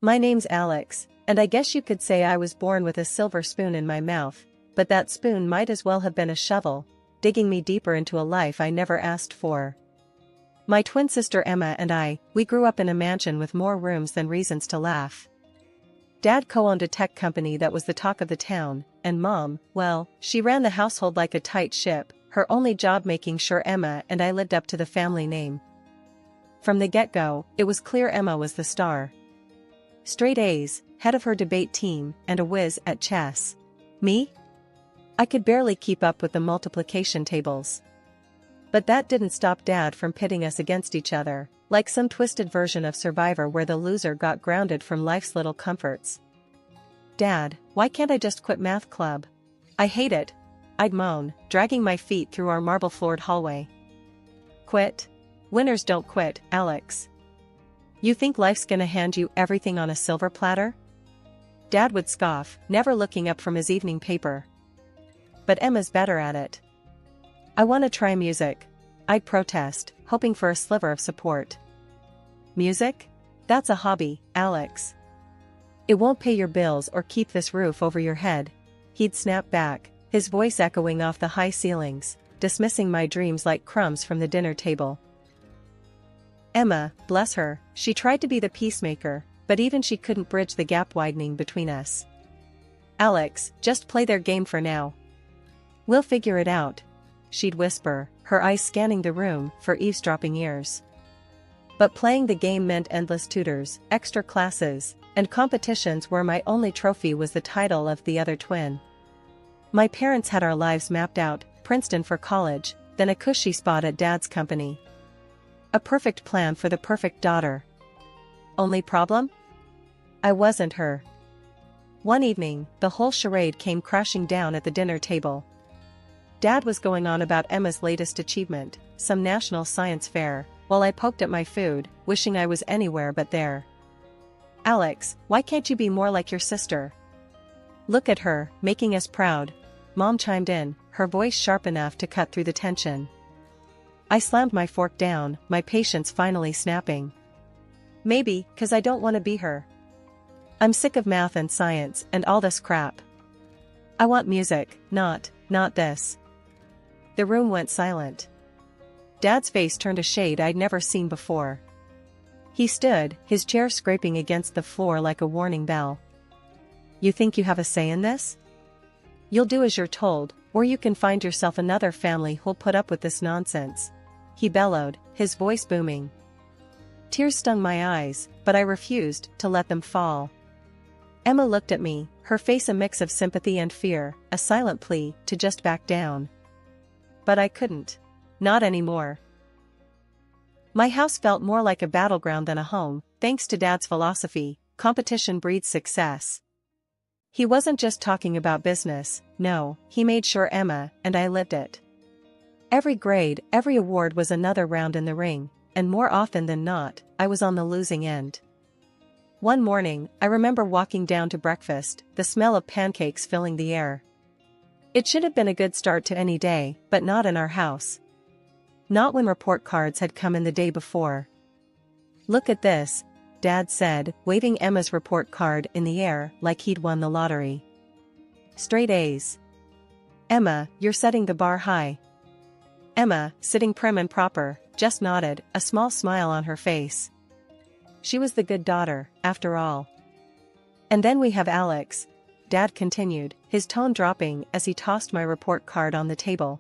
My name's Alex, and I guess you could say I was born with a silver spoon in my mouth, but that spoon might as well have been a shovel, digging me deeper into a life I never asked for. My twin sister Emma and we grew up in a mansion with more rooms than reasons to laugh. Dad co-owned a tech company that was the talk of the town, and Mom, well, she ran the household like a tight ship, her only job making sure Emma and I lived up to the family name. From the get-go, it was clear Emma was the star. Straight A's, head of her debate team, and a whiz at chess. Me? I could barely keep up with the multiplication tables. But that didn't stop Dad from pitting us against each other, like some twisted version of Survivor where the loser got grounded from life's little comforts. Dad, why can't I just quit math club? I hate it, I'd moan, dragging my feet through our marble-floored hallway. Quit? Winners don't quit, Alex. You think life's gonna hand you everything on a silver platter? Dad would scoff, never looking up from his evening paper. But Emma's better at it. I want to try music, I'd protest, hoping for a sliver of support. Music? That's a hobby, Alex. It won't pay your bills or keep this roof over your head, he'd snap back, his voice echoing off the high ceilings, dismissing my dreams like crumbs from the dinner table. Emma, bless her, she tried to be the peacemaker, but even she couldn't bridge the gap widening between us. Alex, just play their game for now. We'll figure it out, she'd whisper, her eyes scanning the room for eavesdropping ears. But playing the game meant endless tutors, extra classes, and competitions where my only trophy was the title of the other twin. My parents had our lives mapped out, Princeton for college, then a cushy spot at Dad's company. A perfect plan for the perfect daughter. Only problem? I wasn't her. One evening, the whole charade came crashing down at the dinner table. Dad was going on about Emma's latest achievement, some national science fair, while I poked at my food, wishing I was anywhere but there. Alex, why can't you be more like your sister? Look at her, making us proud, Mom chimed in, her voice sharp enough to cut through the tension. I slammed my fork down, my patience finally snapping. Maybe, 'cause I don't want to be her. I'm sick of math and science and all this crap. I want music, not this. The room went silent. Dad's face turned a shade I'd never seen before. He stood, his chair scraping against the floor like a warning bell. You think you have a say in this? You'll do as you're told, or you can find yourself another family who'll put up with this nonsense. He bellowed, his voice booming. Tears stung my eyes, but I refused to let them fall. Emma looked at me, her face a mix of sympathy and fear, a silent plea to just back down. But I couldn't. Not anymore. My house felt more like a battleground than a home, thanks to Dad's philosophy, competition breeds success. He wasn't just talking about business, no, he made sure Emma and I lived it. Every grade, every award was another round in the ring, and more often than not, I was on the losing end. One morning, I remember walking down to breakfast, the smell of pancakes filling the air. It should have been a good start to any day, but not in our house. Not when report cards had come in the day before. Look at this, Dad said, waving Emma's report card in the air like he'd won the lottery. Straight A's. Emma, you're setting the bar high. Emma, sitting prim and proper, just nodded, a small smile on her face. She was the good daughter, after all. And then we have Alex, Dad continued, his tone dropping as he tossed my report card on the table.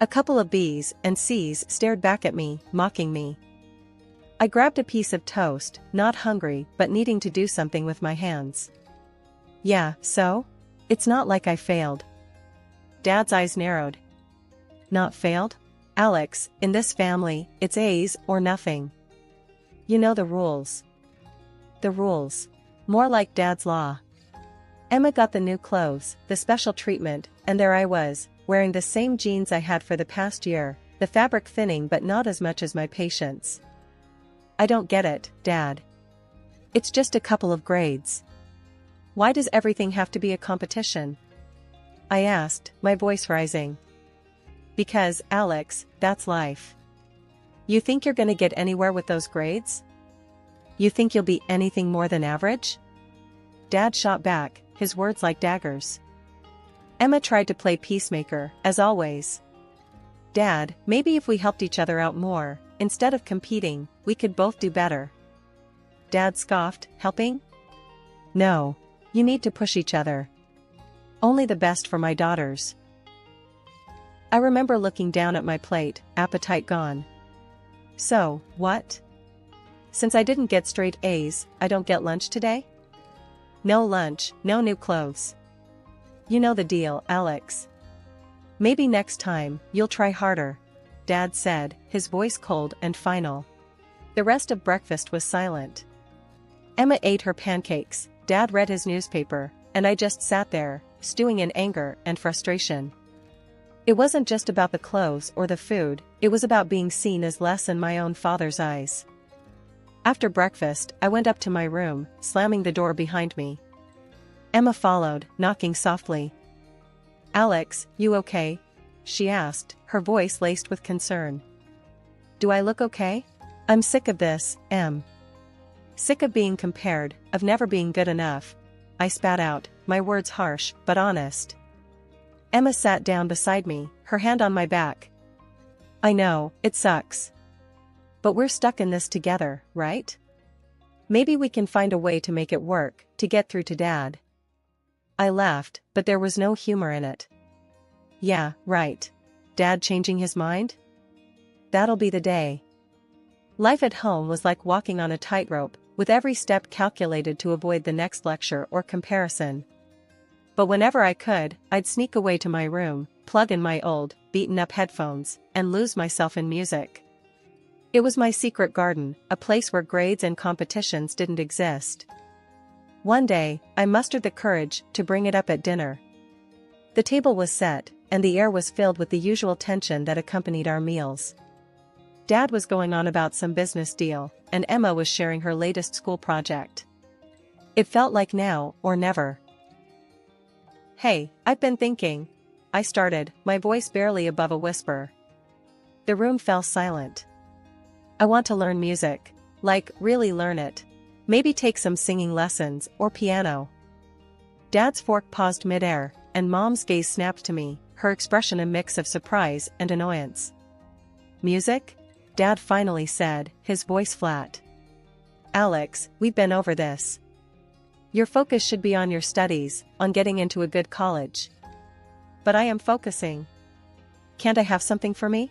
A couple of B's and C's stared back at me, mocking me. I grabbed a piece of toast, not hungry but needing to do something with my hands. Yeah, so? It's not like I failed. Dad's eyes narrowed. Not failed? Alex, in this family, it's A's or nothing. You know the rules. The rules. More like Dad's law. Emma got the new clothes, the special treatment, and there I was, wearing the same jeans I had for the past year, the fabric thinning but not as much as my patience. I don't get it, Dad. It's just a couple of grades. Why does everything have to be a competition? I asked, my voice rising. Because, Alex, that's life. You think you're gonna get anywhere with those grades? You think you'll be anything more than average? Dad shot back, his words like daggers. Emma tried to play peacemaker, as always. Dad, maybe if we helped each other out more, instead of competing, we could both do better. Dad scoffed, helping? No. You need to push each other. Only the best for my daughters. I remember looking down at my plate, appetite gone. So, what? Since I didn't get straight A's, I don't get lunch today? No lunch, no new clothes. You know the deal, Alex. Maybe next time, you'll try harder, Dad said, his voice cold and final. The rest of breakfast was silent. Emma ate her pancakes, Dad read his newspaper, and I just sat there, stewing in anger and frustration. It wasn't just about the clothes or the food, it was about being seen as less in my own father's eyes. After breakfast, I went up to my room, slamming the door behind me. Emma followed, knocking softly. Alex, you okay? She asked, her voice laced with concern. Do I look okay? I'm sick of this, Em. Sick of being compared, of never being good enough. I spat out, my words harsh, but honest. Emma sat down beside me, her hand on my back. I know, it sucks. But we're stuck in this together, right? Maybe we can find a way to make it work, to get through to Dad. I laughed, but there was no humor in it. Yeah, right. Dad changing his mind? That'll be the day. Life at home was like walking on a tightrope, with every step calculated to avoid the next lecture or comparison. But whenever I could, I'd sneak away to my room, plug in my old, beaten-up headphones, and lose myself in music. It was my secret garden, a place where grades and competitions didn't exist. One day, I mustered the courage to bring it up at dinner. The table was set, and the air was filled with the usual tension that accompanied our meals. Dad was going on about some business deal, and Emma was sharing her latest school project. It felt like now or never. Hey, I've been thinking. I started, my voice barely above a whisper. The room fell silent. I want to learn music. Like, really learn it. Maybe take some singing lessons, or piano. Dad's fork paused midair, and Mom's gaze snapped to me, her expression a mix of surprise and annoyance. Music? Dad finally said, his voice flat. Alex, we've been over this. Your focus should be on your studies, on getting into a good college. But I am focusing. Can't I have something for me?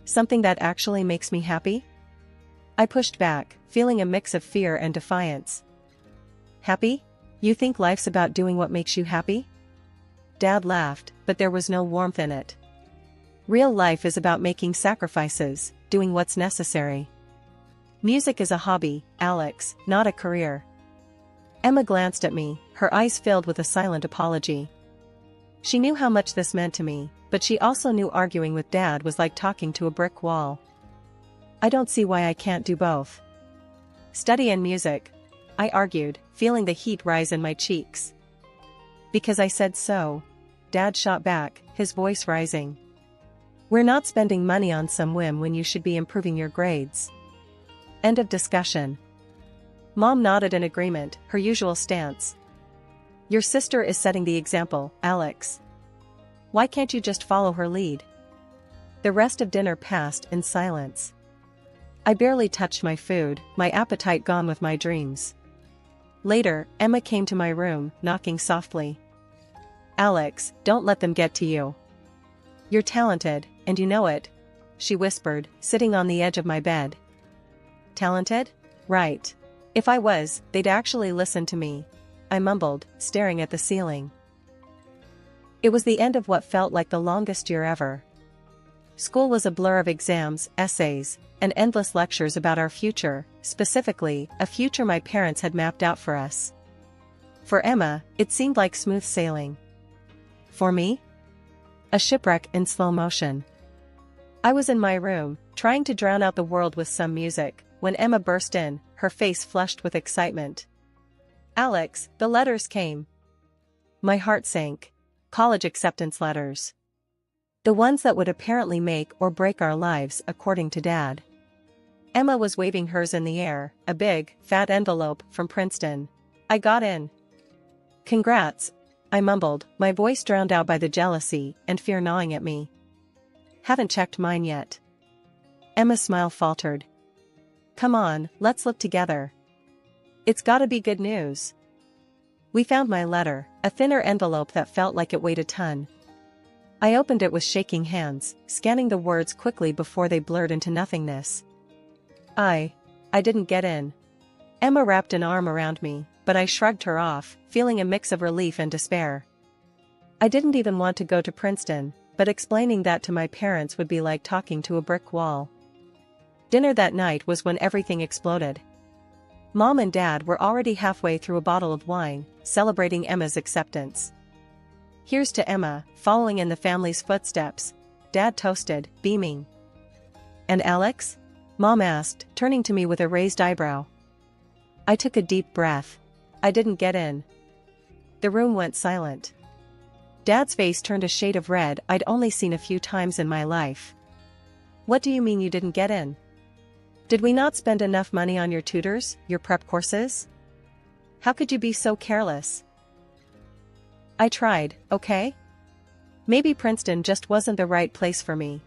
Something that actually makes me happy? I pushed back, feeling a mix of fear and defiance. Happy? You think life's about doing what makes you happy? Dad laughed, but there was no warmth in it. Real life is about making sacrifices, doing what's necessary. Music is a hobby, Alex, not a career. Emma glanced at me, her eyes filled with a silent apology. She knew how much this meant to me, but she also knew arguing with Dad was like talking to a brick wall. I don't see why I can't do both. Study and music, I argued, feeling the heat rise in my cheeks. Because I said so, Dad shot back, his voice rising. We're not spending money on some whim when you should be improving your grades. End of discussion. Mom nodded in agreement, her usual stance. Your sister is setting the example, Alex. Why can't you just follow her lead? The rest of dinner passed in silence. I barely touched my food, my appetite gone with my dreams. Later, Emma came to my room, knocking softly. Alex, don't let them get to you. You're talented, and you know it, she whispered, sitting on the edge of my bed. Talented? Right. If I was, they'd actually listen to me, I mumbled, staring at the ceiling. It was the end of what felt like the longest year ever. School was a blur of exams, essays, and endless lectures about our future, specifically, a future my parents had mapped out for us. For Emma, it seemed like smooth sailing. For me? A shipwreck in slow motion. I was in my room, trying to drown out the world with some music, when Emma burst in, her face flushed with excitement. Alex, the letters came. My heart sank. College acceptance letters. The ones that would apparently make or break our lives, according to Dad. Emma was waving hers in the air, a big, fat envelope from Princeton. I got in. Congrats, I mumbled, my voice drowned out by the jealousy and fear gnawing at me. Haven't checked mine yet. Emma's smile faltered. Come on, let's look together. It's gotta be good news. We found my letter, a thinner envelope that felt like it weighed a ton. I opened it with shaking hands, scanning the words quickly before they blurred into nothingness. I didn't get in. Emma wrapped an arm around me, but I shrugged her off, feeling a mix of relief and despair. I didn't even want to go to Princeton, but explaining that to my parents would be like talking to a brick wall. Dinner that night was when everything exploded. Mom and Dad were already halfway through a bottle of wine, celebrating Emma's acceptance. Here's to Emma, following in the family's footsteps, Dad toasted, beaming. And Alex? Mom asked, turning to me with a raised eyebrow. I took a deep breath. I didn't get in. The room went silent. Dad's face turned a shade of red I'd only seen a few times in my life. What do you mean you didn't get in? Did we not spend enough money on your tutors, your prep courses? How could you be so careless? I tried, okay? Maybe Princeton just wasn't the right place for me.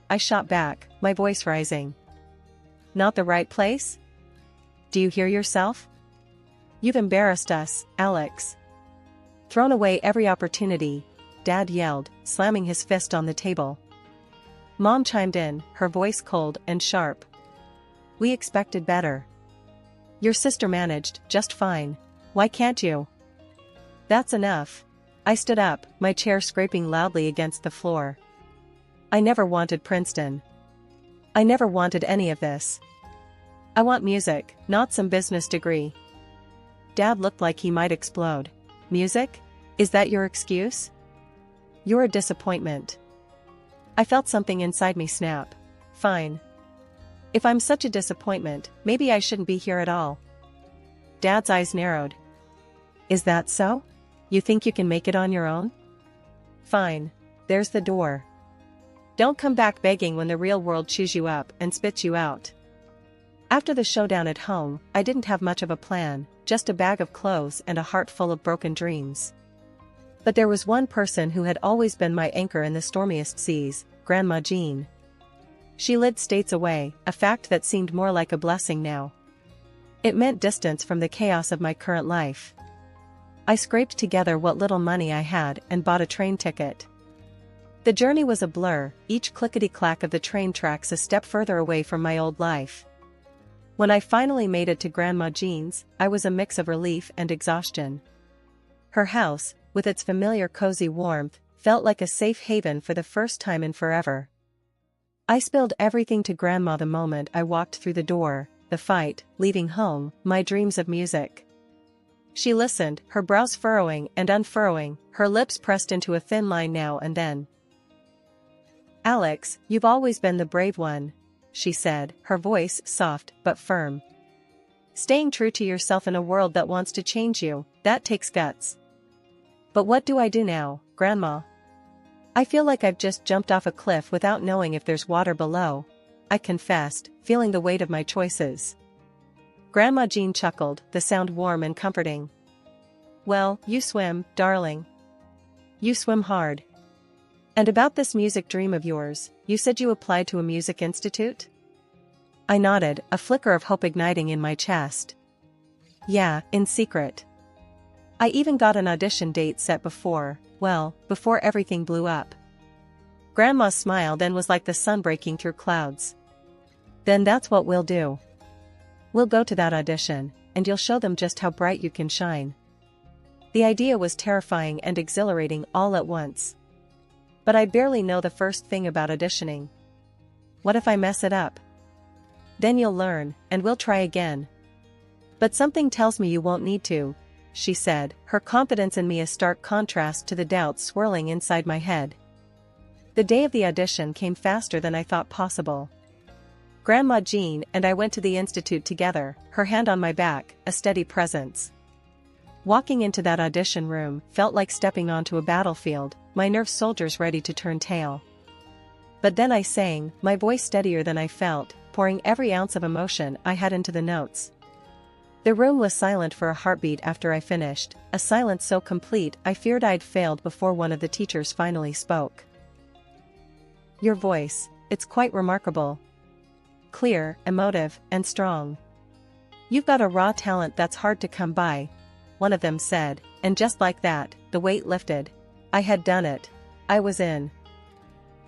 I shot back, my voice rising. Not the right place? Do you hear yourself? You've embarrassed us, Alex. Thrown away every opportunity, Dad yelled, slamming his fist on the table. Mom chimed in, her voice cold and sharp. We expected better. Your sister managed just fine. Why can't you? That's enough. I stood up, my chair scraping loudly against the floor. I never wanted Princeton. I never wanted any of this. I want music, not some business degree. Dad looked like he might explode. Music? Is that your excuse? You're a disappointment. I felt something inside me snap. Fine. If I'm such a disappointment, maybe I shouldn't be here at all. Dad's eyes narrowed. Is that so? You think you can make it on your own? Fine. There's the door. Don't come back begging when the real world chews you up and spits you out. After the showdown at home, I didn't have much of a plan, just a bag of clothes and a heart full of broken dreams. But there was one person who had always been my anchor in the stormiest seas, Grandma Jean. She lived states away, a fact that seemed more like a blessing now. It meant distance from the chaos of my current life. I scraped together what little money I had and bought a train ticket. The journey was a blur, each clickety-clack of the train tracks a step further away from my old life. When I finally made it to Grandma Jean's, I was a mix of relief and exhaustion. Her house, with its familiar cozy warmth, felt like a safe haven for the first time in forever. I spilled everything to Grandma the moment I walked through the door, the fight, leaving home, my dreams of music. She listened, her brows furrowing and unfurrowing, her lips pressed into a thin line now and then. Alex, you've always been the brave one, she said, her voice soft but firm. Staying true to yourself in a world that wants to change you, that takes guts. But what do I do now, Grandma? I feel like I've just jumped off a cliff without knowing if there's water below, I confessed, feeling the weight of my choices. Grandma Jean chuckled, the sound warm and comforting. Well, you swim, darling. You swim hard. And about this music dream of yours, you said you applied to a music institute? I nodded, a flicker of hope igniting in my chest. Yeah, in secret. I even got an audition date set before everything blew up. Grandma's smile then was like the sun breaking through clouds. Then that's what we'll do. We'll go to that audition, and you'll show them just how bright you can shine. The idea was terrifying and exhilarating all at once. But I barely know the first thing about auditioning. What if I mess it up? Then you'll learn, and we'll try again. But something tells me you won't need to, she said, her confidence in me a stark contrast to the doubts swirling inside my head. The day of the audition came faster than I thought possible. Grandma Jean and I went to the institute together, her hand on my back, a steady presence. Walking into that audition room felt like stepping onto a battlefield, my nerve soldiers ready to turn tail. But then I sang, my voice steadier than I felt, pouring every ounce of emotion I had into the notes. The room was silent for a heartbeat after I finished, a silence so complete I feared I'd failed before one of the teachers finally spoke. "Your voice, it's quite remarkable. Clear, emotive, and strong. You've got a raw talent that's hard to come by," one of them said, and just like that, the weight lifted. I had done it. I was in.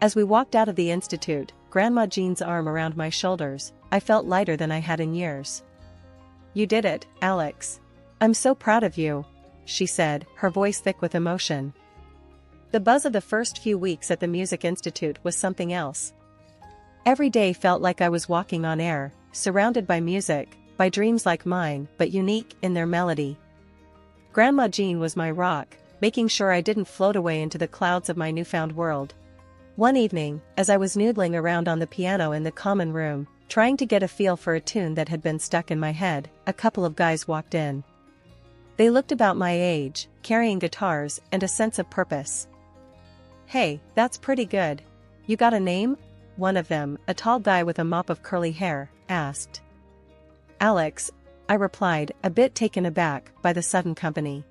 As we walked out of the institute, Grandma Jean's arm around my shoulders, I felt lighter than I had in years. "You did it, Alex. I'm so proud of you," she said, her voice thick with emotion. The buzz of the first few weeks at the Music Institute was something else. Every day felt like I was walking on air, surrounded by music, by dreams like mine but unique in their melody. Grandma Jean was my rock, making sure I didn't float away into the clouds of my newfound world. One evening, as I was noodling around on the piano in the common room, trying to get a feel for a tune that had been stuck in my head, a couple of guys walked in. They looked about my age, carrying guitars and a sense of purpose. "Hey, that's pretty good. You got a name?" one of them, a tall guy with a mop of curly hair, asked. "Alex," I replied, a bit taken aback by the sudden company.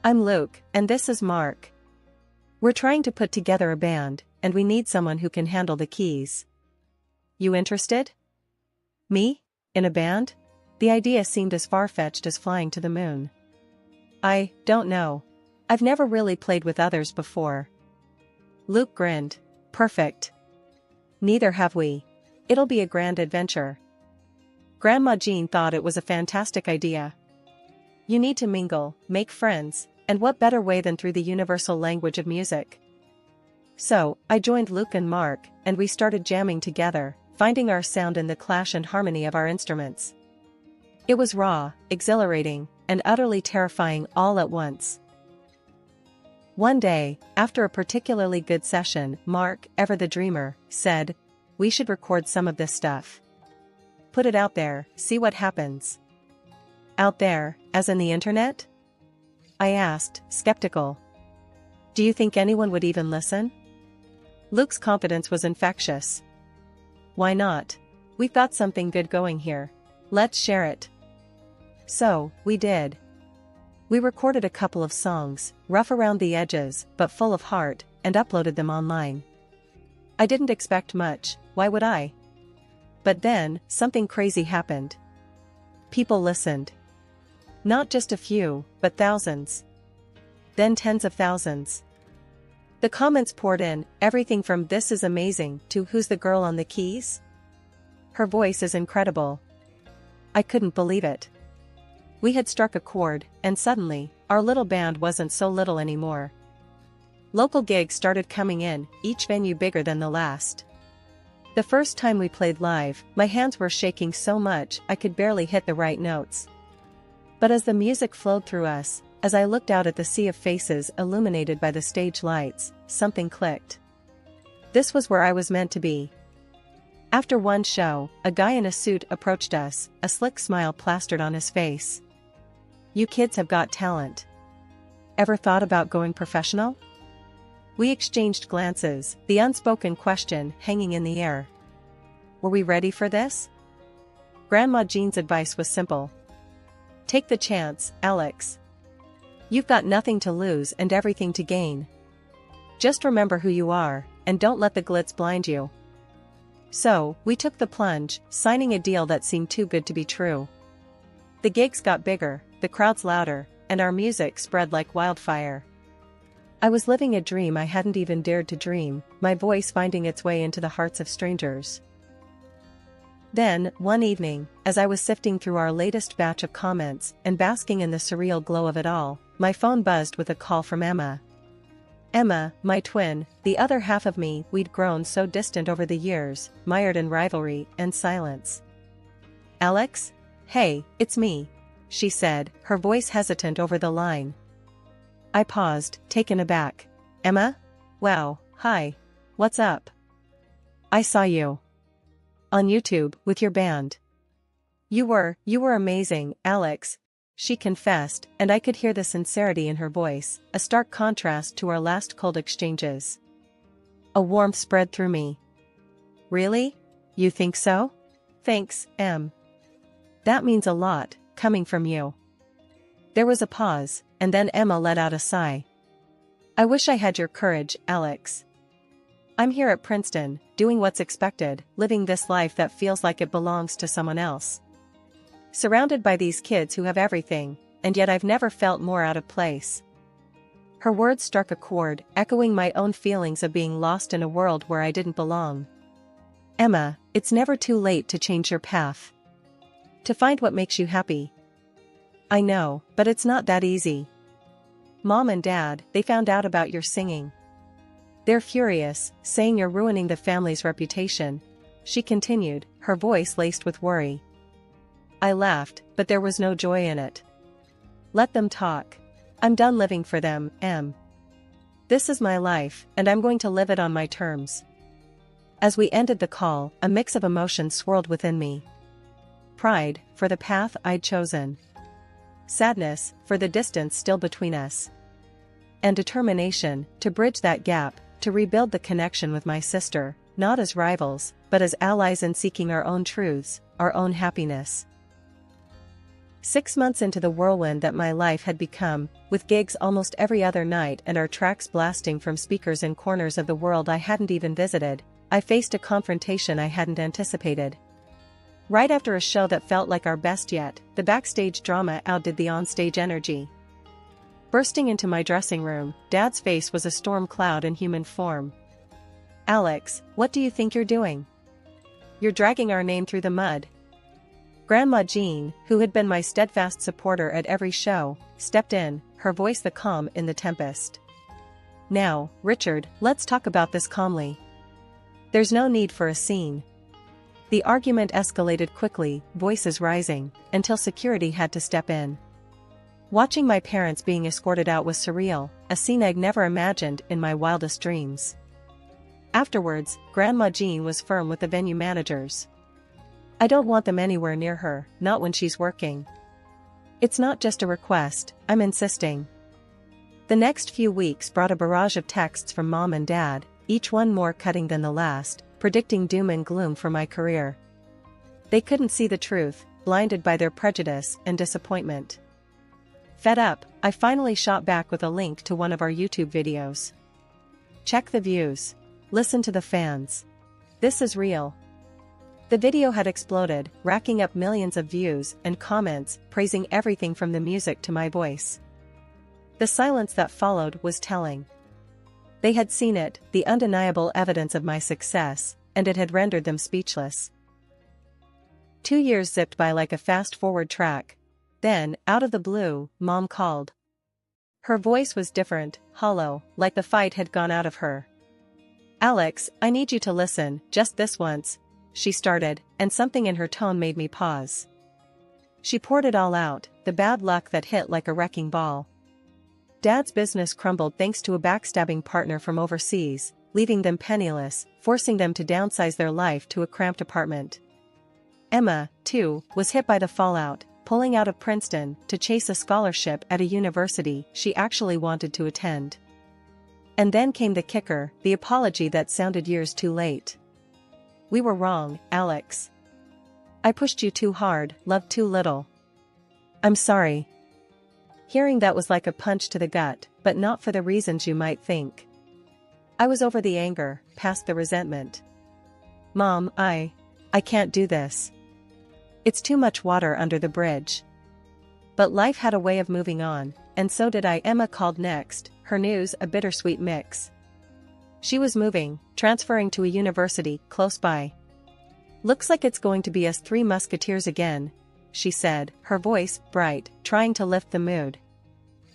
"I'm Luke, and this is Mark. We're trying to put together a band, and we need someone who can handle the keys. You interested?" "Me? In a band?" The idea seemed as far-fetched as flying to the moon. "I don't know. I've never really played with others before." Luke grinned. "Perfect. Neither have we. It'll be a grand adventure." Grandma Jean thought it was a fantastic idea. You need to mingle, make friends, and what better way than through the universal language of music? So, I joined Luke and Mark, and we started jamming together, finding our sound in the clash and harmony of our instruments. It was raw, exhilarating, and utterly terrifying all at once. One day, after a particularly good session, Mark, ever the dreamer, said, "We should record some of this stuff. Put it out there, see what happens." "Out there, as in the internet?" I asked, skeptical. "Do you think anyone would even listen?" Luke's confidence was infectious. "Why not? We've got something good going here. Let's share it." So, we did. We recorded a couple of songs, rough around the edges, but full of heart, and uploaded them online. I didn't expect much, why would I? But then, something crazy happened. People listened. Not just a few, but thousands. Then tens of thousands. The comments poured in, everything from "This is amazing" to "Who's the girl on the keys? Her voice is incredible." I couldn't believe it. We had struck a chord, and suddenly, our little band wasn't so little anymore. Local gigs started coming in, each venue bigger than the last. The first time we played live, my hands were shaking so much I could barely hit the right notes. But as the music flowed through us, as I looked out at the sea of faces illuminated by the stage lights, something clicked. This was where I was meant to be. After one show, a guy in a suit approached us, a slick smile plastered on his face. "You kids have got talent. Ever thought about going professional?" We exchanged glances, the unspoken question hanging in the air. Were we ready for this? Grandma Jean's advice was simple. Take the chance, Alex. You've got nothing to lose and everything to gain. Just remember who you are, and don't let the glitz blind you. So, we took the plunge, signing a deal that seemed too good to be true. The gigs got bigger, the crowds louder, and our music spread like wildfire. I was living a dream I hadn't even dared to dream, my voice finding its way into the hearts of strangers. Then, one evening, as I was sifting through our latest batch of comments and basking in the surreal glow of it all, my phone buzzed with a call from Emma. Emma, my twin, the other half of me we'd grown so distant over the years, mired in rivalry and silence. "Alex? Hey, it's me," she said, her voice hesitant over the line. I paused, taken aback. "Emma? Wow, hi. What's up?" "I saw you on YouTube, with your band. You were amazing, Alex," she confessed, and I could hear the sincerity in her voice, a stark contrast to our last cold exchanges. A warmth spread through me. "Really? You think so? Thanks, Em. That means a lot, coming from you. There was a pause, and then Emma let out a sigh. I wish I had your courage, Alex. I'm here at Princeton, doing what's expected, living this life that feels like it belongs to someone else. Surrounded by these kids who have everything, and yet I've never felt more out of place. Her words struck a chord, echoing my own feelings of being lost in a world where I didn't belong. Emma, it's never too late to change your path. To find what makes you happy. I know, but it's not that easy. Mom and Dad, they found out about your singing. They're furious, saying you're ruining the family's reputation, she continued, her voice laced with worry. I laughed, but there was no joy in it. Let them talk. I'm done living for them, Em. This is my life, and I'm going to live it on my terms. As we ended the call, a mix of emotions swirled within me. Pride, for the path I'd chosen. Sadness, for the distance still between us. And determination, to bridge that gap, to rebuild the connection with my sister, not as rivals, but as allies in seeking our own truths, our own happiness. 6 months into the whirlwind that my life had become, with gigs almost every other night and our tracks blasting from speakers in corners of the world I hadn't even visited, I faced a confrontation I hadn't anticipated. Right after a show that felt like our best yet, the backstage drama outdid the onstage energy. Bursting into my dressing room, Dad's face was a storm cloud in human form. Alex, what do you think you're doing? You're dragging our name through the mud. Grandma Jean, who had been my steadfast supporter at every show, stepped in, her voice the calm in the tempest. Now, Richard, let's talk about this calmly. There's no need for a scene. The argument escalated quickly, voices rising, until security had to step in. Watching my parents being escorted out was surreal, a scene I'd never imagined in my wildest dreams. Afterwards, Grandma Jean was firm with the venue managers. I don't want them anywhere near her, not when she's working. It's not just a request, I'm insisting. The next few weeks brought a barrage of texts from Mom and Dad, each one more cutting than the last, predicting doom and gloom for my career. They couldn't see the truth, blinded by their prejudice and disappointment. Fed up, I finally shot back with a link to one of our YouTube videos. Check the views. Listen to the fans. This is real. The video had exploded, racking up millions of views and comments, praising everything from the music to my voice. The silence that followed was telling. They had seen it, the undeniable evidence of my success, and it had rendered them speechless. 2 years zipped by like a fast-forward track. Then, out of the blue, Mom called. Her voice was different, hollow, like the fight had gone out of her. Alex, I need you to listen, just this once, she started, and something in her tone made me pause. She poured it all out, the bad luck that hit like a wrecking ball. Dad's business crumbled thanks to a backstabbing partner from overseas, leaving them penniless, forcing them to downsize their life to a cramped apartment. Emma, too, was hit by the fallout, pulling out of Princeton to chase a scholarship at a university she actually wanted to attend. And then came the kicker, the apology that sounded years too late. We were wrong, Alex. I pushed you too hard, loved too little. I'm sorry. Hearing that was like a punch to the gut, but not for the reasons you might think. I was over the anger, past the resentment. Mom, I can't do this. It's too much water under the bridge. But life had a way of moving on, and so did I. Emma called next, her news a bittersweet mix. She was moving, transferring to a university close by. Looks like it's going to be us three musketeers again, she said, her voice bright, trying to lift the mood.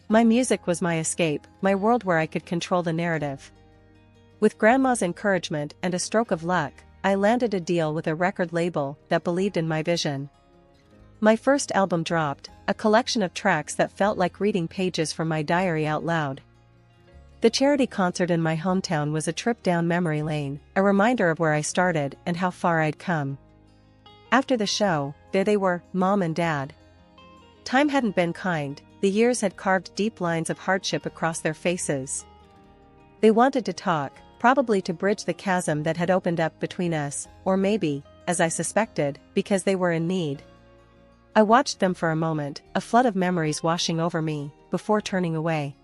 My music was my escape, my world where I could control the narrative. With Grandma's encouragement and a stroke of luck, I landed a deal with a record label that believed in my vision. My first album dropped, a collection of tracks that felt like reading pages from my diary out loud. The charity concert in my hometown was a trip down memory lane, a reminder of where I started and how far I'd come. After the show, there they were, Mom and Dad. Time hadn't been kind, the years had carved deep lines of hardship across their faces. They wanted to talk, probably to bridge the chasm that had opened up between us, or maybe, as I suspected, because they were in need. I watched them for a moment, a flood of memories washing over me, before turning away.